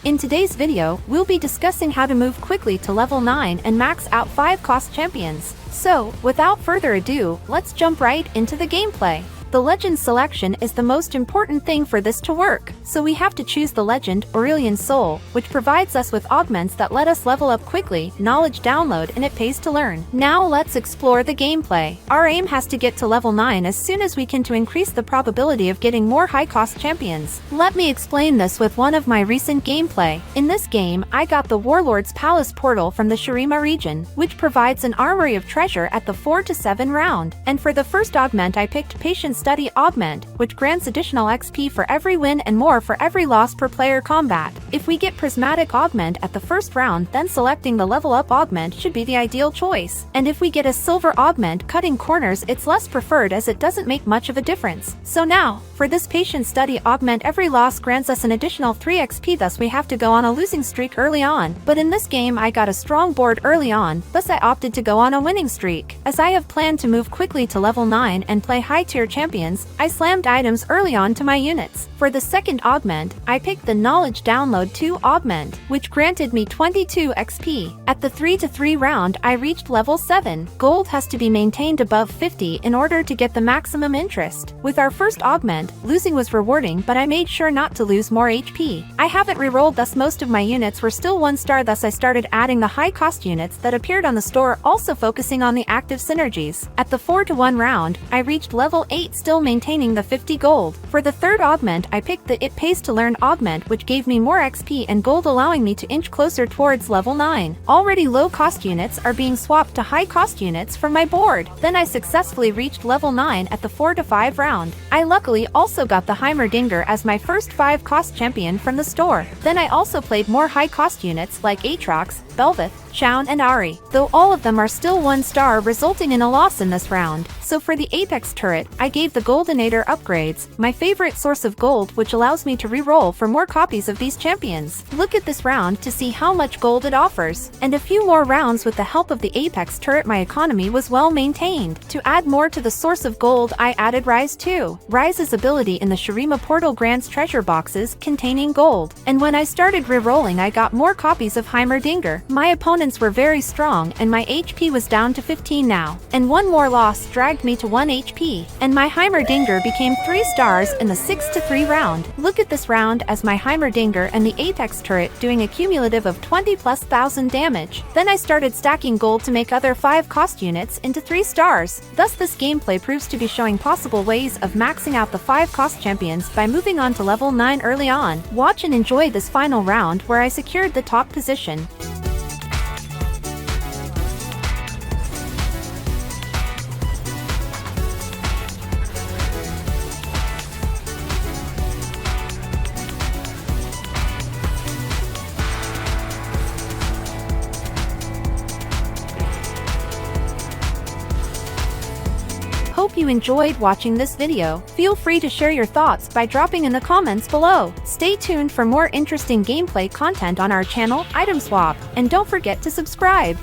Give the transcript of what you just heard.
In today's video, we'll be discussing how to move quickly to level 9 and max out 5 cost champions. So, without further ado, let's jump right into the gameplay. The legend selection is the most important thing for this to work, so we have to choose the legend Aurelian Soul, which provides us with augments that let us level up quickly, knowledge download, and it pays to learn. Now let's explore the gameplay. Our aim has to get to level 9 as soon as we can to increase the probability of getting more high-cost champions. Let me explain this with one of my recent gameplay. In this game, I got the Warlord's Palace portal from the Shurima region, which provides an armory of treasure at the 4 to 7 round. And for the first augment I picked Patient Study Augment, which grants additional XP for every win and more for every loss per player combat. If we get Prismatic Augment at the first round, then selecting the Level Up Augment should be the ideal choice. And if we get a Silver Augment Cutting Corners, it's less preferred as it doesn't make much of a difference. So now, for this Patient Study Augment, every loss grants us an additional 3 XP, thus we have to go on a losing streak early on. But in this game I got a strong board early on, thus I opted to go on a winning streak. As I have planned to move quickly to level 9 and play high-tier champions, I slammed items early on to my units. For the second augment, I picked the Knowledge Download 2 Augment, which granted me 22 XP. At the 3 to 3 round, I reached level 7. Gold has to be maintained above 50 in order to get the maximum interest. With our first augment, losing was rewarding, but I made sure not to lose more HP. I haven't rerolled, thus most of my units were still 1 star, thus I started adding the high-cost units that appeared on the store, also focusing on the active synergies. At the 4 to 1 round, I reached level 8, still maintaining the 50 gold. For the third augment, I picked the It Pays to Learn Augment, which gave me more XP and gold, allowing me to inch closer towards level 9. Already low-cost units are being swapped to high-cost units from my board. Then I successfully reached level 9 at the 4 to 5 round. I luckily also got the Heimerdinger as my first 5-cost champion from the store. Then I also played more high-cost units like Aatrox, Belveth, Chown, and Ari, though all of them are still 1 star, resulting in a loss in this round. So for the Apex turret, I gave the Goldinator upgrades, my favorite source of gold, which allows me to re-roll for more copies of these champions. Look at this round to see how much gold it offers. And a few more rounds with the help of the Apex turret, my economy was well maintained. To add more to the source of gold, I added Rise 2. Rise's ability in the Shurima portal grants treasure boxes containing gold. And when I started re-rolling, I got more copies of Heimerdinger. My opponents were very strong and my HP was down to 15 now. And one more loss dragged me to 1 HP. And my Heimerdinger became 3 stars in the 6 to 3 round. Look at this round as my Heimerdinger and the Apex turret doing a cumulative of 20,000+ damage. Then I started stacking gold to make other 5-cost units into 3 stars. Thus this gameplay proves to be showing possible ways of maxing out the 5-cost champions by moving on to level 9 early on. Watch and enjoy this final round where I secured the top position. Hope you enjoyed watching this video. Feel free to share your thoughts by dropping in the comments below. Stay tuned for more interesting gameplay content on our channel, Item Swap, and don't forget to subscribe.